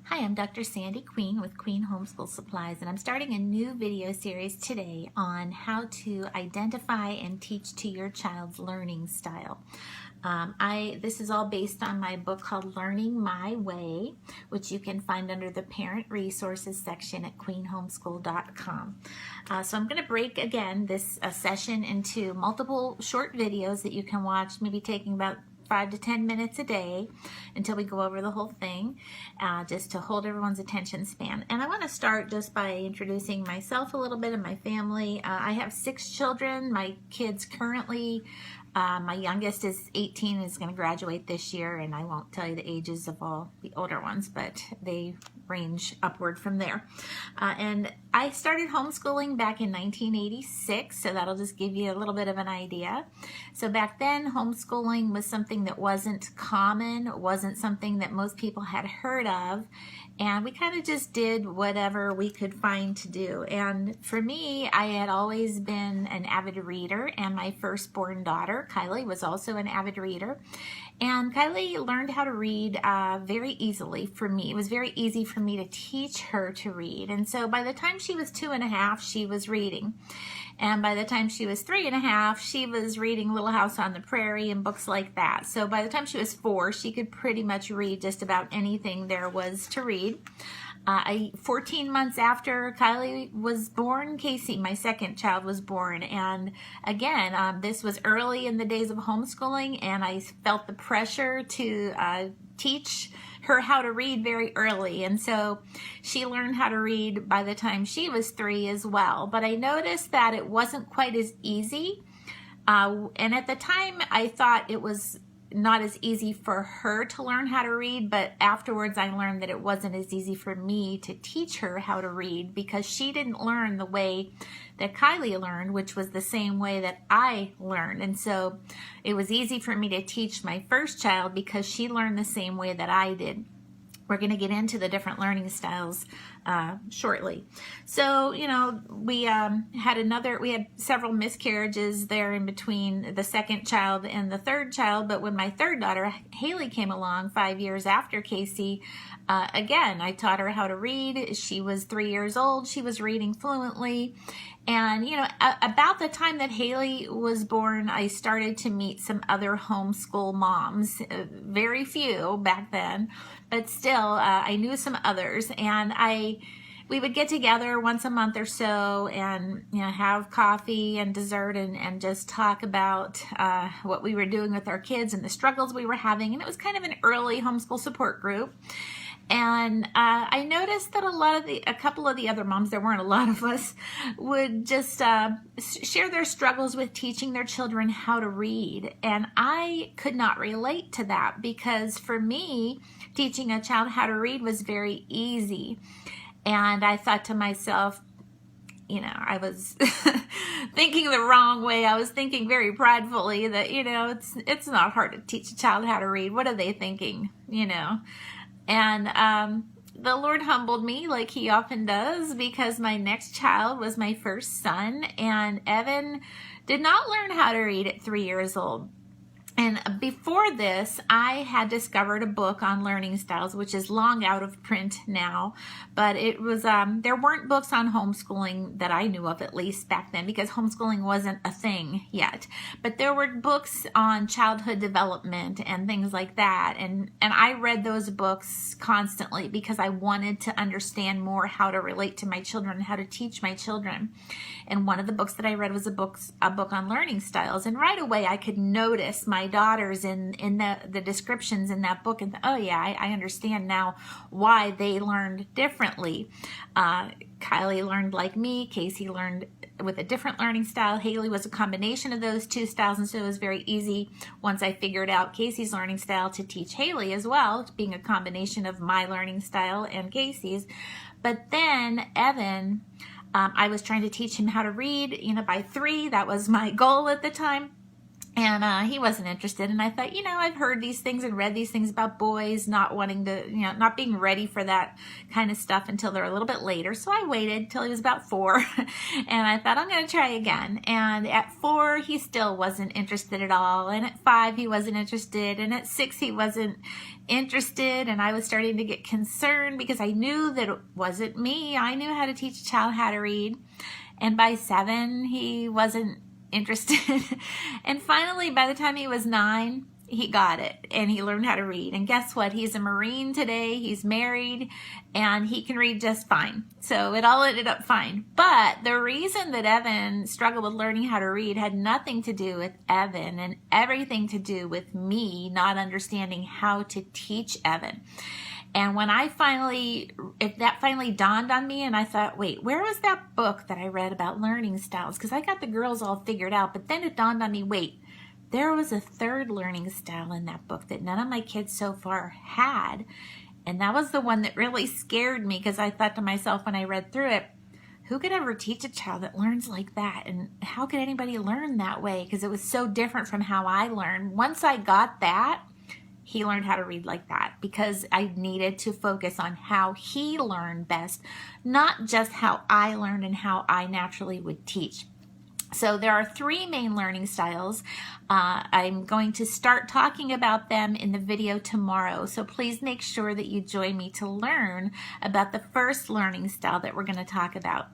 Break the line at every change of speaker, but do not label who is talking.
Hi, I'm Dr. Sandy Queen with Queen Homeschool Supplies, and I'm starting a new video series today on how to identify and teach to your child's learning style. This is all based on my book called Learning My Way, which you can find under the Parent Resources section at queenhomeschool.com. So I'm going to break again this session into multiple short videos that you can watch, maybe taking about 5 to 10 minutes a day until we go over the whole thing, just to hold everyone's attention span. And I want to start just by introducing myself a little bit and my family. I have 6 children. My kids currently, my youngest is 18 and is going to graduate this year, and I won't tell you the ages of all the older ones, but they range upward from there. And I started homeschooling back in 1986, so that'll just give you a little bit of an idea. So back then, homeschooling was something that wasn't common, wasn't something that most people had heard of, and we kind of just did whatever we could find to do. And for me, I had always been an avid reader, and my firstborn daughter, Kylie, was also an avid reader. And Kylie learned how to read very easily for me. It was very easy for me to teach her to read. And so by the time she was 2.5, she was reading. And by the time she was 3.5, she was reading Little House on the Prairie and books like that. So by the time she was 4, she could pretty much read just about anything there was to read. 14 months after Kylie was born, Casey, my second child, was born. And again, this was early in the days of homeschooling, and I felt the pressure to teach her how to read very early. And so she learned how to read by the time she was 3 as well. But I noticed that it wasn't quite as easy. And at the time, I thought it was not as easy for her to learn how to read, but afterwards I learned that it wasn't as easy for me to teach her how to read, because she didn't learn the way that Kylie learned, which was the same way that I learned. And so it was easy for me to teach my first child because she learned the same way that I did. We're going to get into the different learning styles shortly. So, you know, we had several miscarriages there in between the second child and the third child. But when my third daughter, Haley, came along 5 years after Casey, again, I taught her how to read. She was 3 years old. She was reading fluently. And, you know, about the time that Haley was born, I started to meet some other homeschool moms, very few back then, but still, I knew some others. And we would get together once a month or so and, you know, have coffee and dessert and just talk about what we were doing with our kids and the struggles we were having. And it was kind of an early homeschool support group. And I noticed that a couple of the other moms, there weren't a lot of us, would just share their struggles with teaching their children how to read. And I could not relate to that, because for me, teaching a child how to read was very easy. And I thought to myself, you know, I was thinking the wrong way. I was thinking very pridefully that, you know, it's not hard to teach a child how to read. What are they thinking, you know? And the Lord humbled me, like he often does, because my next child was my first son, and Evan did not learn how to read at 3 years old. And before this, I had discovered a book on learning styles, which is long out of print now. But it was there weren't books on homeschooling that I knew of, at least back then, because homeschooling wasn't a thing yet. But there were books on childhood development and things like that. And I read those books constantly because I wanted to understand more how to relate to my children, how to teach my children. And one of the books that I read was a book on learning styles. And right away, I could notice my daughters in the descriptions in that book, and oh yeah, I understand now why they learned differently. Kylie learned like me. Casey learned with a different learning style. Haley was a combination of those two styles, and so it was very easy once I figured out Casey's learning style to teach Haley as well, being a combination of my learning style and Casey's. But then Evan, I was trying to teach him how to read, you know, by 3. That was my goal at the time. And he wasn't interested. And I thought, I've heard these things and read these things about boys not wanting to, not being ready for that kind of stuff until they're a little bit later. So I waited till he was about 4 and I thought, I'm going to try again. And at 4, he still wasn't interested at all. And at 5, he wasn't interested. And at 6, he wasn't interested. And I was starting to get concerned because I knew that it wasn't me. I knew how to teach a child how to read. And by 7, he wasn't interested. And finally, by the time he was 9, he got it and he learned how to read. And guess what? He's a Marine today. He's married and he can read just fine. So it all ended up fine. But the reason that Evan struggled with learning how to read had nothing to do with Evan and everything to do with me not understanding how to teach Evan. And when that finally dawned on me and I thought, wait, where was that book that I read about learning styles? Because I got the girls all figured out, but then it dawned on me, wait, there was a third learning style in that book that none of my kids so far had. And that was the one that really scared me because I thought to myself when I read through it, who could ever teach a child that learns like that? And how could anybody learn that way? Because it was so different from how I learned. Once I got that, he learned how to read like that because I needed to focus on how he learned best, not just how I learned and how I naturally would teach. So there are 3 main learning styles. I'm going to start talking about them in the video tomorrow. So please make sure that you join me to learn about the first learning style that we're going to talk about.